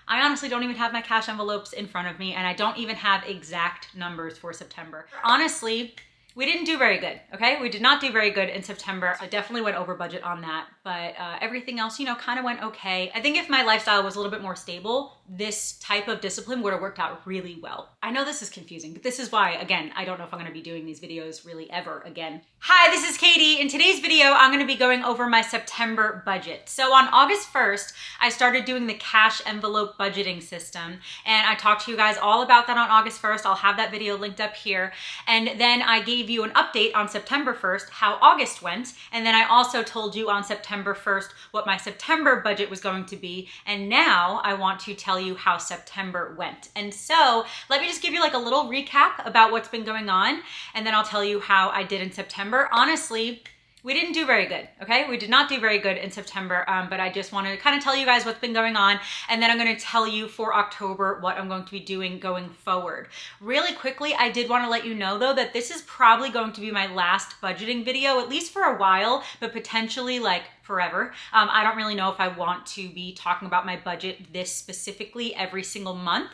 I honestly don't even have my cash envelopes in front of me, and I don't even have exact numbers for September. Honestly, we didn't do very good, okay? We did not do very good in September. I definitely went over budget on that, but everything else, you know, kind of went okay. I think if my lifestyle was a little bit more stable, this type of discipline would have worked out really well. I know this is confusing, but this is why, again, I don't know if I'm gonna be doing these videos really ever again. Hi, this is Katie. In today's video, I'm gonna be going over my September budget. So on August 1st, I started doing the cash envelope budgeting system, and I talked to you guys all about that on August 1st. I'll have that video linked up here. And then I gave you an update on September 1st, how August went. And then I also told you on September 1st what my September budget was going to be. And now I want to tell you how September went. And so let me just give you like a little recap about what's been going on. And then I'll tell you how I did in September. Honestly, we didn't do very good, okay? We did not do very good in September, but I just wanted to kind of tell you guys what's been going on, and then I'm gonna tell you for October what I'm going to be doing going forward. Really quickly, I did wanna let you know though that this is probably going to be my last budgeting video, at least for a while, but potentially like forever. I don't really know if I want to be talking about my budget this specifically every single month.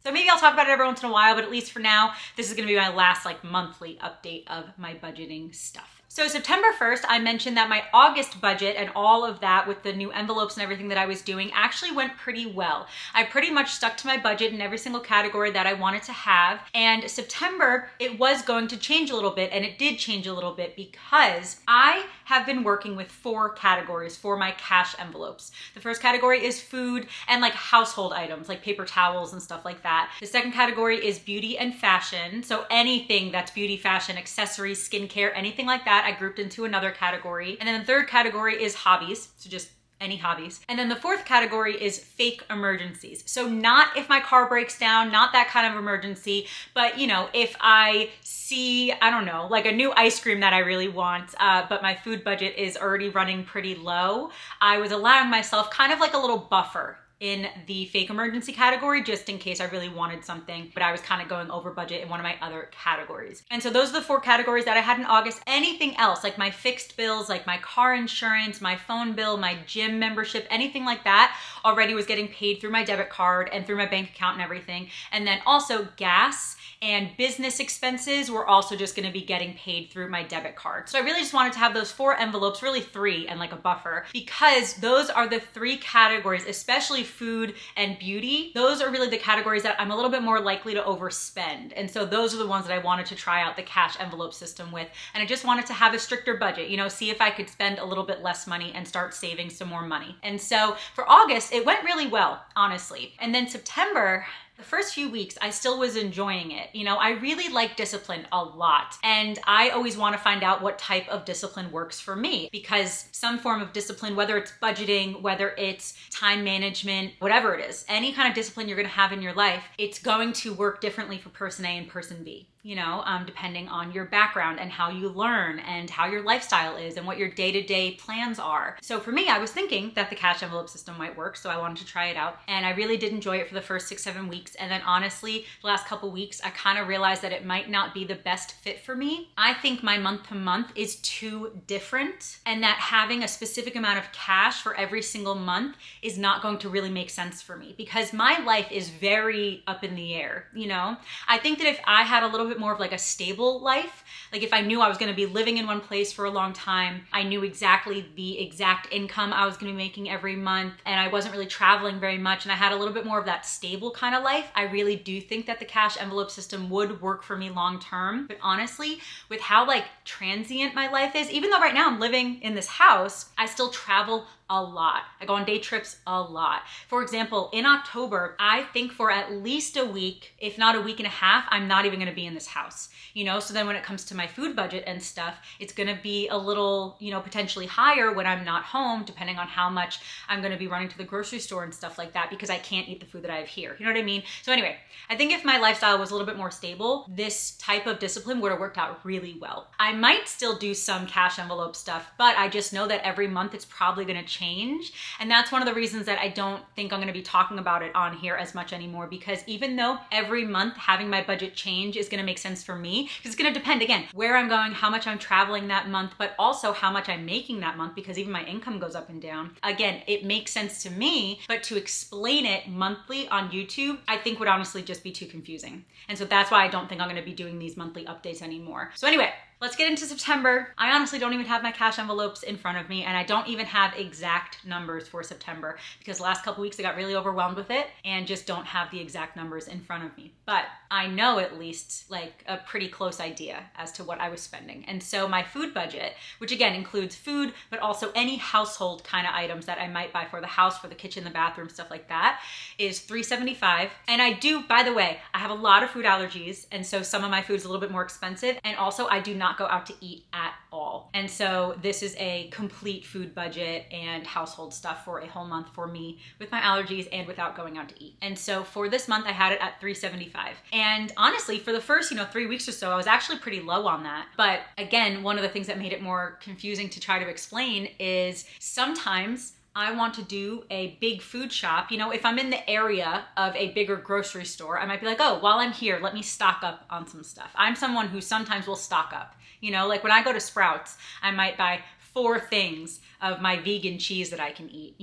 So maybe I'll talk about it every once in a while, but at least for now, this is gonna be my last like monthly update of my budgeting stuff. So September 1st, I mentioned that my August budget and all of that with the new envelopes and everything that I was doing actually went pretty well. I pretty much stuck to my budget in every single category that I wanted to have. And September, it was going to change a little bit, and it did change a little bit because I have been working with 4 categories for my cash envelopes. The first category is food and like household items, like paper towels and stuff like that. The second category is beauty and fashion. So anything that's beauty, fashion, accessories, skincare, anything like that, I grouped into another category. And then the third category is hobbies, so just any hobbies. And then the fourth category is fake emergencies. So not if my car breaks down, not that kind of emergency, but you know, if I see, I don't know, like a new ice cream that I really want, but my food budget is already running pretty low, I was allowing myself kind of like a little buffer in the fake emergency category, just in case I really wanted something, but I was kind of going over budget in one of my other categories. And so those are the 4 categories that I had in August. Anything else, like my fixed bills, like my car insurance, my phone bill, my gym membership, anything like that already was getting paid through my debit card and through my bank account and everything. And then also gas and business expenses were also just gonna be getting paid through my debit card. So I really just wanted to have those 4 envelopes, really 3 and like a buffer, because those are the 3 categories, especially food and beauty. Those are really the categories that I'm a little bit more likely to overspend. And so those are the ones that I wanted to try out the cash envelope system with. And I just wanted to have a stricter budget, you know, see if I could spend a little bit less money and start saving some more money. And so for August, it went really well, honestly. And then September, the first few weeks, I still was enjoying it. You know, I really like discipline a lot. And I always want to find out what type of discipline works for me, because some form of discipline, whether it's budgeting, whether it's time management, whatever it is, any kind of discipline you're going to have in your life, it's going to work differently for person A and person B. You know, depending on your background and how you learn and how your lifestyle is and what your day-to-day plans are. So for me, I was thinking that the cash envelope system might work, so I wanted to try it out. And I really did enjoy it for the first 6-7 weeks. And then honestly, the last couple weeks, I kind of realized that it might not be the best fit for me. I think my month to month is too different, and that having a specific amount of cash for every single month is not going to really make sense for me, because my life is very up in the air, you know? I think that if I had a little bit more of like a stable life, like if I knew I was going to be living in one place for a long time, I knew exactly the exact income I was going to be making every month, and I wasn't really traveling very much, and I had a little bit more of that stable kind of life, I really do think that the cash envelope system would work for me long term. But honestly, with how like transient my life is, even though right now I'm living in this house, I still travel a lot. I go on day trips a lot. For example, in October, I think for at least a week, if not a week and a half, I'm not even gonna be in this house, you know? So then when it comes to my food budget and stuff, it's gonna be a little, you know, potentially higher when I'm not home, depending on how much I'm gonna be running to the grocery store and stuff like that, because I can't eat the food that I have here. You know what I mean? So anyway, I think if my lifestyle was a little bit more stable, this type of discipline would have worked out really well. I might still do some cash envelope stuff, but I just know that every month it's probably gonna change change. And that's one of the reasons that I don't think I'm gonna be talking about it on here as much anymore, because even though every month having my budget change is gonna make sense for me, because it's gonna depend, again, where I'm going, how much I'm traveling that month, but also how much I'm making that month, because even my income goes up and down. Again, it makes sense to me, but to explain it monthly on YouTube, I think would honestly just be too confusing. And so that's why I don't think I'm gonna be doing these monthly updates anymore. So anyway, let's get into September. I honestly don't even have my cash envelopes in front of me, and I don't even have exact numbers for September because the last couple weeks I got really overwhelmed with it and just don't have the exact numbers in front of me. But I know at least like a pretty close idea as to what I was spending. And so my food budget, which again includes food, but also any household kind of items that I might buy for the house, for the kitchen, the bathroom, stuff like that, is $375. And I do, by the way, I have a lot of food allergies, and so some of my food is a little bit more expensive. And also I do not go out to eat at all. And so this is a complete food budget and household stuff for a whole month for me with my allergies and without going out to eat. And so for this month, I had it at $375. And honestly, for the first, 3 weeks or so, I was actually pretty low on that. But again, one of the things that made it more confusing to try to explain is sometimes I want to do a big food shop. If I'm in the area of a bigger grocery store, I might be like, oh, while I'm here, let me stock up on some stuff. I'm someone who sometimes will stock up. Like when I go to Sprouts, I might buy 4 things of my vegan cheese that I can eat,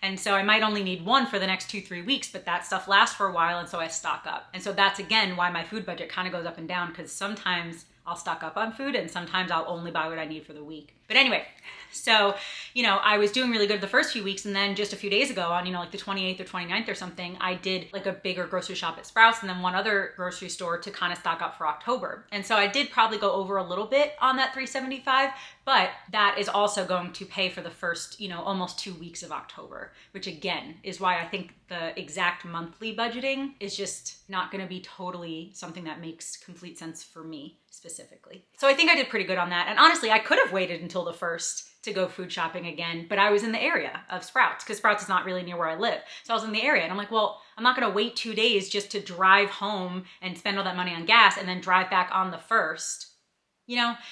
And so I might only need one for the next 2-3 weeks, but that stuff lasts for a while, and so I stock up. And so that's again why my food budget kind of goes up and down, because sometimes I'll stock up on food and sometimes I'll only buy what I need for the week. But anyway, so, I was doing really good the first few weeks, and then just a few days ago on, like the 28th or 29th or something, I did like a bigger grocery shop at Sprouts and then one other grocery store to kind of stock up for October. And so I did probably go over a little bit on that $375, but that is also going to pay for the first, almost 2 weeks of October, which again is why I think the exact monthly budgeting is just not going to be totally something that makes complete sense for me specifically. So I think I did pretty good on that. And honestly, I could have waited until the first to go food shopping again, but I was in the area of Sprouts because Sprouts is not really near where I live. So I was in the area and I'm like, well, I'm not gonna wait 2 days just to drive home and spend all that money on gas and then drive back on the first.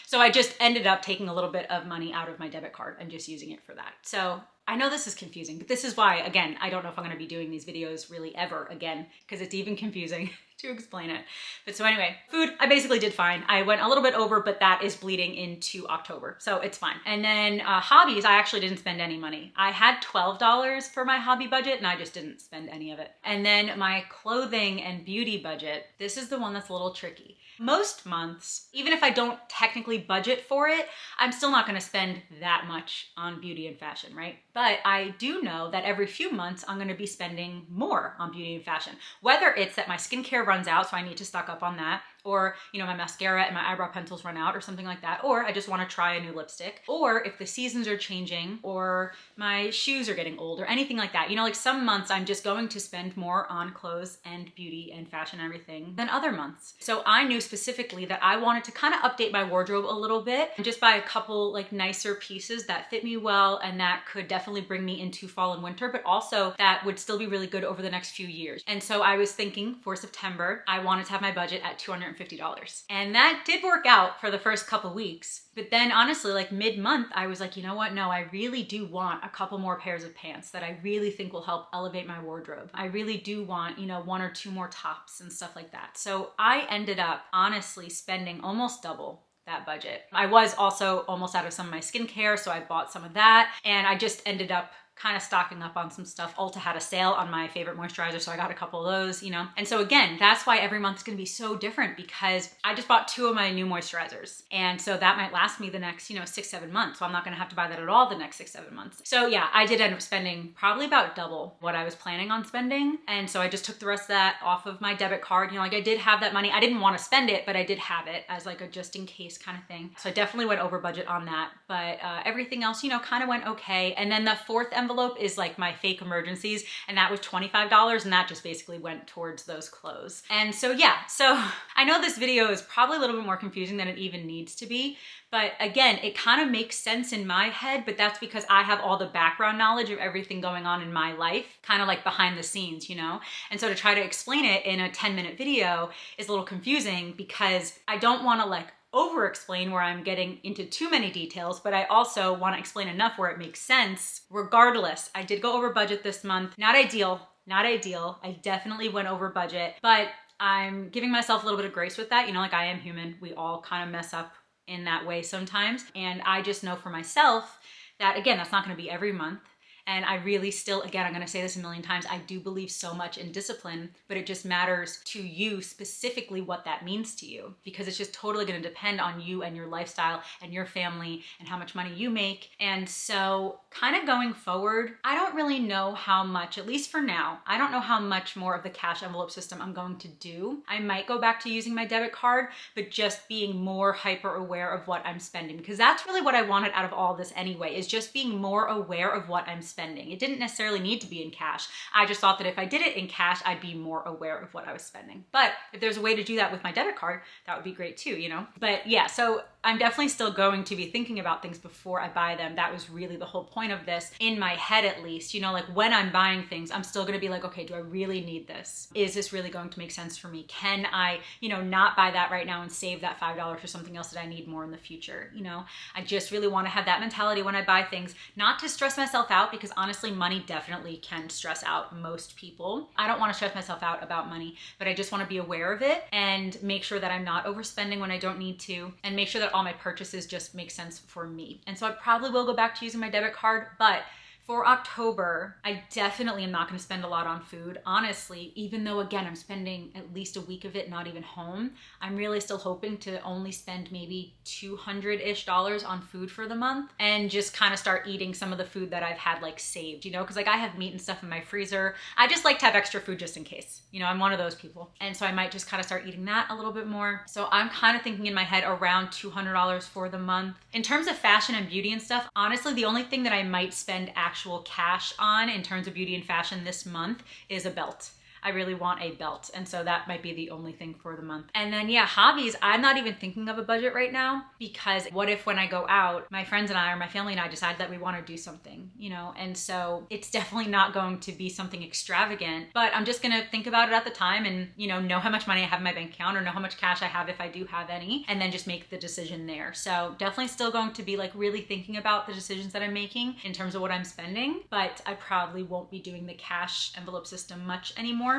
So I just ended up taking a little bit of money out of my debit card and just using it for that. So I know this is confusing, but this is why, again, I don't know if I'm gonna be doing these videos really ever again, because it's even confusing to explain it. But so anyway, food, I basically did fine. I went a little bit over, but that is bleeding into October, so it's fine. And then hobbies, I actually didn't spend any money. I had $12 for my hobby budget and I just didn't spend any of it. And then my clothing and beauty budget, this is the one that's a little tricky. Most months, even if I don't technically budget for it, I'm still not gonna spend that much on beauty and fashion, right? But I do know that every few months, I'm gonna be spending more on beauty and fashion. Whether it's that my skincare runs out, so I need to stock up on that, or my mascara and my eyebrow pencils run out or something like that, or I just wanna try a new lipstick, or if the seasons are changing, or my shoes are getting old, or anything like that. Like some months I'm just going to spend more on clothes and beauty and fashion and everything than other months. So I knew specifically that I wanted to kind of update my wardrobe a little bit and just buy a couple like nicer pieces that fit me well and that could definitely bring me into fall and winter, but also that would still be really good over the next few years. And so I was thinking for September, I wanted to have my budget at $250. And that did work out for the first couple weeks. But then honestly, like mid-month, I was like, you know what? No, I really do want a couple more pairs of pants that I really think will help elevate my wardrobe. I really do want, 1 or 2 more tops and stuff like that. So I ended up honestly spending almost double that budget. I was also almost out of some of my skincare, so I bought some of that. And I just ended up kind of stocking up on some stuff. Ulta had a sale on my favorite moisturizer, so I got a couple of those, And so again, that's why every month is gonna be so different, because I just bought 2 of my new moisturizers. And so that might last me the next, 6-7 months. So I'm not gonna have to buy that at all the next 6-7 months. So yeah, I did end up spending probably about double what I was planning on spending. And so I just took the rest of that off of my debit card. Like I did have that money. I didn't want to spend it, but I did have it as like a just in case kind of thing. So I definitely went over budget on that, but everything else, kind of went okay. And then the 4th envelope is like my fake emergencies, and that was $25, and that just basically went towards those clothes. And so yeah, so I know this video is probably a little bit more confusing than it even needs to be, but again, it kind of makes sense in my head, but that's because I have all the background knowledge of everything going on in my life, kind of like behind the scenes, And so to try to explain it in a 10-minute video is a little confusing because I don't want to like over explain where I'm getting into too many details, but I also want to explain enough where it makes sense. Regardless, I did go over budget this month. Not ideal, not ideal. I definitely went over budget, but I'm giving myself a little bit of grace with that. You know, like I am human. We all kind of mess up in that way sometimes. And I just know for myself that, again, that's not going to be every month. And I really still, again, I'm going to say this a million times, I do believe so much in discipline, but it just matters to you specifically what that means to you, because it's just totally going to depend on you and your lifestyle and your family and how much money you make. And so kind of going forward, I don't really know how much, at least for now, I don't know how much more of the cash envelope system I'm going to do. I might go back to using my debit card, but just being more hyper aware of what I'm spending, because that's really what I wanted out of all this anyway, is just being more aware of what I'm spending. It didn't necessarily need to be in cash. I just thought that if I did it in cash, I'd be more aware of what I was spending. But if there's a way to do that with my debit card, that would be great too, you know? But yeah, so I'm definitely still going to be thinking about things before I buy them. That was really the whole point of this, in my head at least. You know, like when I'm buying things, I'm still gonna be like, okay, do I really need this? Is this really going to make sense for me? Can I, you know, not buy that right now and save that $5 for something else that I need more in the future? You know, I just really wanna have that mentality when I buy things, not to stress myself out, because honestly, money definitely can stress out most people. I don't wanna stress myself out about money, but I just wanna be aware of it and make sure that I'm not overspending when I don't need to, and make sure that all my purchases just make sense for me. And so I probably will go back to using my debit card, but for October, I definitely am not going to spend a lot on food. Honestly, even though, again, I'm spending at least a week of it not even home, I'm really still hoping to only spend maybe $200-ish on food for the month, and just kind of start eating some of the food that I've had like saved, you know, because like I have meat and stuff in my freezer. I just like to have extra food just in case, you know, I'm one of those people. And so I might just kind of start eating that a little bit more. So I'm kind of thinking in my head around $200 for the month. In terms of fashion and beauty and stuff, honestly, the only thing that I might spend actual cash on in terms of beauty and fashion this month is a belt. I really want a belt. And so that might be the only thing for the month. And then yeah, hobbies, I'm not even thinking of a budget right now, because what if when I go out, my friends and I, or my family and I, decide that we want to do something, you know? And so it's definitely not going to be something extravagant, but I'm just going to think about it at the time and, you know how much money I have in my bank account, or know how much cash I have if I do have any, and then just make the decision there. So definitely still going to be like really thinking about the decisions that I'm making in terms of what I'm spending, but I probably won't be doing the cash envelope system much anymore.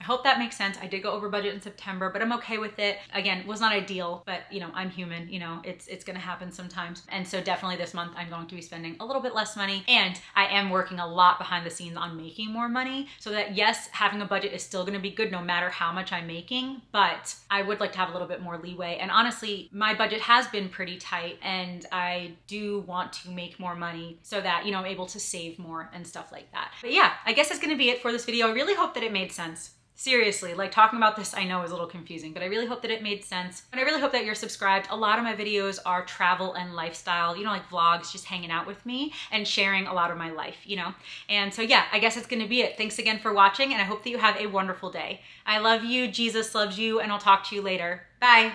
I hope that makes sense. I did go over budget in September, but I'm okay with it. Again, it was not ideal, but you know, I'm human, you know, it's gonna happen sometimes. And so definitely this month I'm going to be spending a little bit less money, and I am working a lot behind the scenes on making more money, so that yes, having a budget is still gonna be good no matter how much I'm making, but I would like to have a little bit more leeway. And honestly, my budget has been pretty tight, and I do want to make more money so that, you know, I'm able to save more and stuff like that. But yeah, I guess that's gonna be it for this video. I really hope that it made sense. Seriously, like talking about this I know is a little confusing, but I really hope that it made sense. And I really hope that you're subscribed. A lot of my videos are travel and lifestyle, you know, like vlogs, just hanging out with me and sharing a lot of my life, you know? And so yeah, I guess that's gonna be it. Thanks again for watching, and I hope that you have a wonderful day. I love you, Jesus loves you, and I'll talk to you later. Bye.